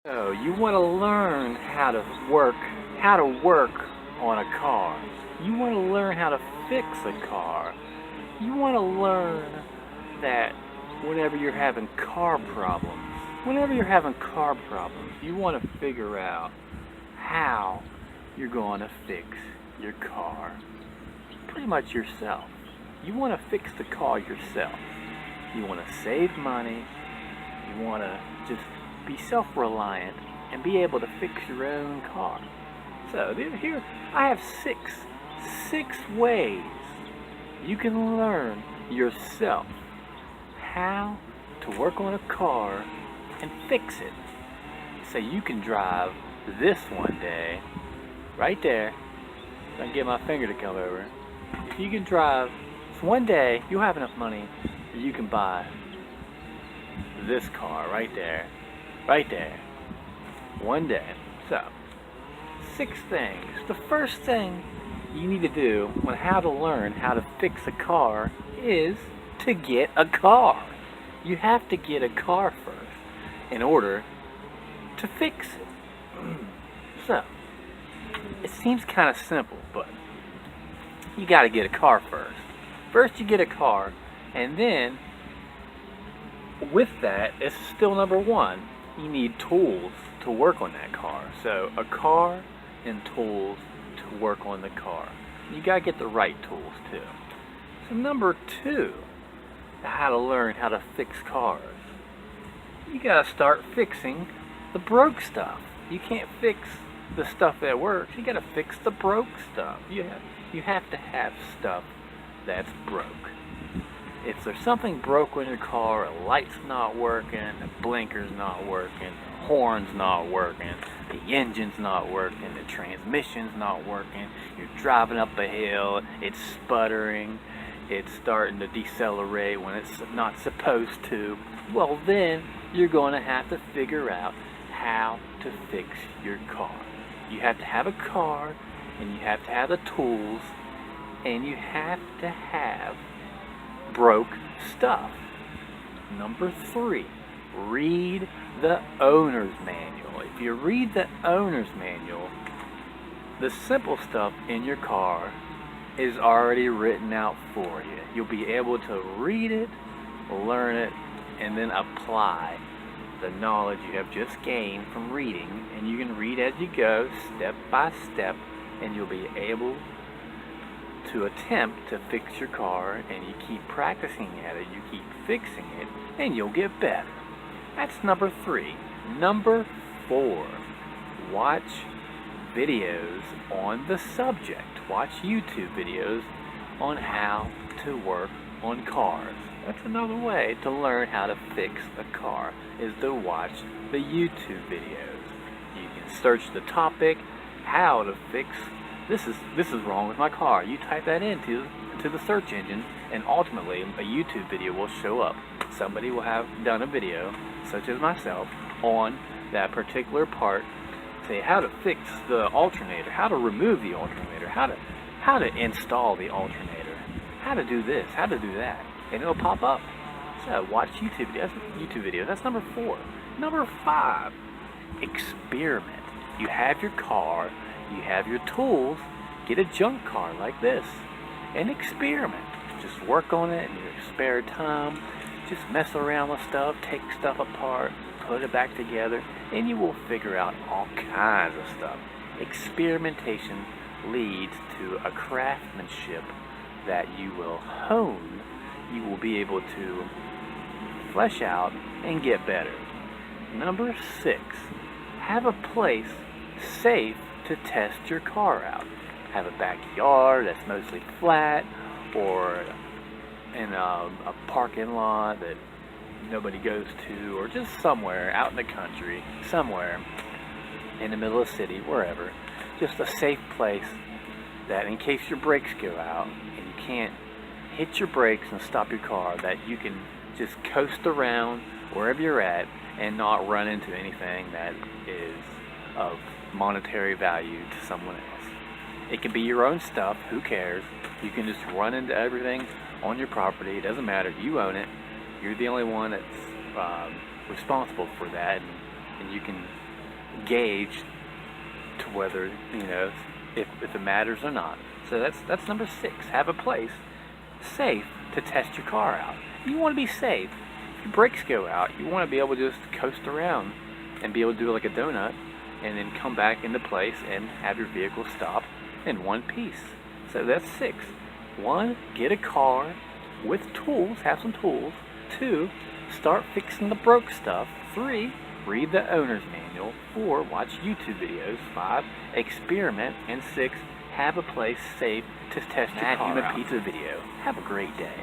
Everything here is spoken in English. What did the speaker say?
So you want to learn how to work on a car. You want to learn how to fix a car. You want to learn that whenever you're having car problems, you want to figure out how you're going to fix your car. Pretty much yourself. You want to fix the car yourself. You want to save money. You want to just be self-reliant and be able to fix your own car. So here I have six ways you can learn yourself how to work on a car and fix it. So you can drive this one day, right there. I can get my finger to come over. You can drive. So one day you'll have enough money that you can buy this car right there. One day. So, 6 things. The first thing you need to do on how to learn how to fix a car is to get a car. You have to get a car first in order to fix it. So, it seems kind of simple, but you got to get a car first. First you get a car, and then with that, it's still number 1. You need tools to work on that car. So a car and tools to work on the car. You gotta get the right tools too. So number 2, how to learn how to fix cars. You gotta start fixing the broke stuff. You can't fix the stuff that works. You gotta fix the broke stuff. You have to have stuff that's broke. If there's something broke in your car, a light's not working, the blinker's not working, the horn's not working, the engine's not working, the transmission's not working, you're driving up a hill, it's sputtering, it's starting to decelerate when it's not supposed to, well then you're going to have to figure out how to fix your car. You have to have a car, and you have to have the tools, and you have to have broke stuff. Number 3, read the owner's manual. If you read the owner's manual, the simple stuff in your car is already written out for you. You'll be able to read it, learn it, and then apply the knowledge you have just gained from reading. And you can read as you go, step by step, and you'll be able to attempt to fix your car, and you keep practicing at it, you keep fixing it, and you'll get better. That's number 3. Number 4, watch videos on the subject. Watch YouTube videos on how to work on cars. That's another way to learn how to fix a car, is to watch the YouTube videos. You can search the topic, how to fix this is wrong with my car. You type that into the search engine, and ultimately a YouTube video will show up. Somebody will have done a video, such as myself, on that particular part. Say how to fix the alternator, how to remove the alternator, how to install the alternator, how to do this, how to do that, and it'll pop up. So watch YouTube videos. That's number 4. Number 5, experiment. You have your car. You have your tools, get a junk car like this and experiment. Just work on it in your spare time. Just mess around with stuff, take stuff apart, put it back together, and you will figure out all kinds of stuff. Experimentation leads to a craftsmanship that you will hone. You will be able to flesh out and get better. Number 6, have a place safe to test your car out. Have a backyard that's mostly flat, or in a parking lot that nobody goes to, or just somewhere out in the country, somewhere in the middle of the city, wherever. Just a safe place that in case your brakes go out and you can't hit your brakes and stop your car, that you can just coast around wherever you're at and not run into anything that is of monetary value to someone else. It can be your own stuff, who cares? You can just run into everything on your property. It doesn't matter, you own it. You're the only one that's responsible for that, and you can gauge to whether, if it matters or not. So that's number 6. Have a place safe to test your car out. You want to be safe. If your brakes go out, you want to be able to just coast around and be able to do like a donut and then come back into place and have your vehicle stop in one piece. So that's 6. 1, get a car with tools, have some tools. 2, start fixing the broke stuff. 3, read the owner's manual. 4, watch YouTube videos. 5, experiment. And 6, have a place safe to test your car out. Matthumanpizza video. Have a great day.